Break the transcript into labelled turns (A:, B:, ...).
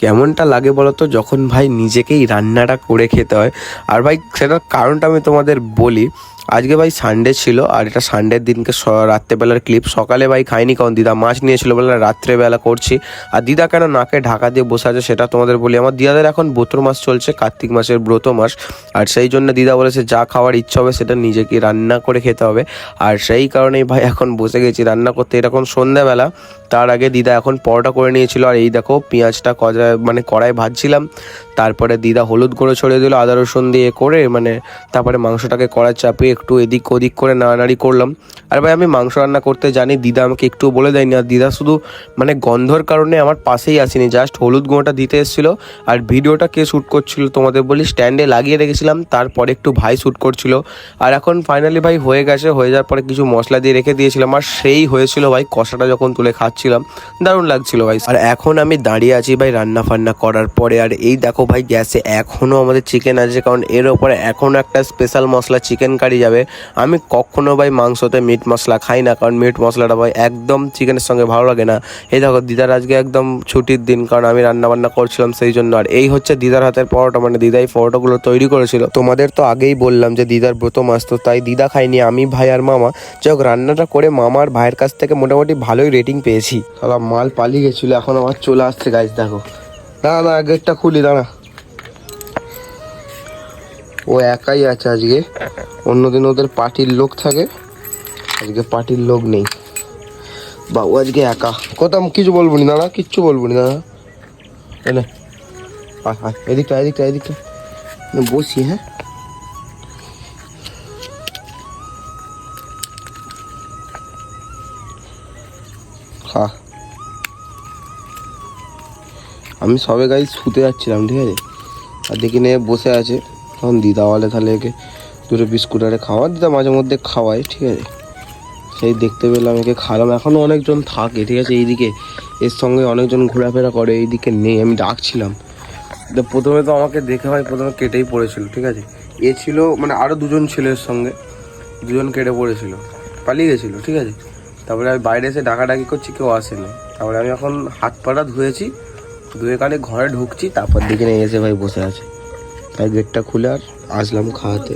A: কেমনটা লাগে বলো তো যখন ভাই নিজেকেই রান্নাটা করে খেতে হয়। আর ভাই সেটার কারণটা আমি তোমাদের বলি। আজকে ভাই সানডে ছিল, আর এটা সানডের দিনকে রাত্রেবেলার ক্লিপ। সকালে ভাই খাইনি, কারণ দিদা মাছ নিয়েছিল বলে রাত্রেবেলা করছি। আর দিদা কেন নাকে ঢাকা দিয়ে বসে আছে সেটা তোমাদের বলি। আমার দিদাদের এখন ব্রত মাস চলছে, কার্তিক মাসের ব্রত মাস। আর সেই জন্য দিদা বলেছে যা খাওয়ার ইচ্ছা হবে সেটা নিজেকে রান্না করে খেতে হবে। আর সেই কারণেই ভাই এখন বসে গেছি রান্না করতে। এটা এখন সন্ধ্যাবেলা, তার আগে দিদা এখন পরোটা করে নিয়েছিল। আর এই দেখো পেঁয়াজটা কড়াই ভাজছিলাম। তারপরে দিদা হলুদ গুঁড়ো ছড়িয়ে দিল আদা রসুন দিয়ে করে, তারপরে মাংসটাকে কড়াই চাপিয়ে একটু এদিক ওদিক করে নাড়ানাড়ি করলাম। আর ভাই আমি মাংস রান্না করতে জানি, দিদা আমাকে একটু বলে দেয়নি। আর দিদা শুধু গন্ধর কারণে আমার পাশেই আসেনি, জাস্ট হলুদ গুঁড়োটা দিতে এসেছিলো। আর ভিডিওটা কে শ্যুট করছিল তোমাদের বলি, স্ট্যান্ডে লাগিয়ে রেখেছিলাম, তারপরে একটু ভাই শ্যুট করছিল। আর এখন ফাইনালি ভাই হয়ে গেছে। হয়ে যাওয়ার পরে কিছু মশলা দিয়ে রেখে দিয়েছিলাম, আর সেই হয়েছিল ভাই কষাটা যখন তুলে খাচ্ছিলাম দারুণ লাগছিল ভাই। আর এখন আমি দাঁড়িয়ে আছি ভাই রান্না ফান্না করার পরে। আর এই দেখো ভাই গ্যাসে এখনও আমাদের চিকেন আছে, কারণ এর ওপরে এখনও একটা স্পেশাল মশলা চিকেন কারি যাবে। আমি কখনো ভাই মাংসতে মিট মশলা খাই না, কারণ মিট মশলাটা ভাই একদম চিকেনের সঙ্গে ভালো লাগে না। এই দেখো দিদার আজকে একদম ছুটির দিন, কারণ আমি রান্না বান্না করছিলাম সেই জন্য। আর এই হচ্ছে দিদার হাতের পরোটা, দিদাই পরোটাগুলো তৈরি করেছিল। তোমাদের তো আগেই বললাম যে দিদার ব্রত মাস, তো তাই দিদা খাইনি, আমি ভাই আর মামা। যাই হোক রান্নাটা করে মামার ভাইয়ের কাছ থেকে মোটামুটি ভালোই রেটিং পেয়েছি। সারা মাল পালিয়ে গেছিলো, এখন আবার চলে আসছে গাইস। দেখো দাঁড়া গেটটা খুলি, দাঁড়া। ও একাই আছে আজকে, অন্যদিন ওদের পার্টির লোক থাকে, আজকে পার্টির লোক নেই। বাবু আজকে একা, কোথাও কিছু বলবো নি দাঁড়া, কিচ্ছু বলবো নি দাঁড়া। এনে এদিকটা এদিকটা এদিকটা বসি। হ্যাঁ খা। আমি সবে গাই শুতে যাচ্ছিলাম, ঠিক আছে, আর দেখি নিয়ে বসে আছে। তখন দিদা বলে তাহলে একে দুটো বিস্কুট আরে খাওয়া, দিদা মাঝে মধ্যে খাওয়াই, ঠিক আছে। সেই দেখতে পেলাম, একে খাওয়ালাম। এখনও অনেকজন থাকে, ঠিক আছে, এইদিকে এর সঙ্গে অনেকজন ঘোরাফেরা করে, এইদিকে নেই। আমি ডাকছিলাম, প্রথমে তো আমাকে দেখে ভাই প্রথমে কেটেই পড়েছিল, ঠিক আছে। এ ছিল আরও দুজন ছিল এর সঙ্গে, দুজন কেটে পড়েছিল, পালিয়ে গেছিলো, ঠিক আছে। তারপরে আমি বাইরে এসে ডাকাডাকি করছি, কেউ আসেনি। তারপরে আমি এখন হাত পাটা ধুয়েছি, ধুয়ে কানে ঘরে ঢুকছি, তারপর দিকে নিয়ে এসে ভাই বসে আছে। তাই গেটটা খুলে আর আসলাম খাওয়াতে।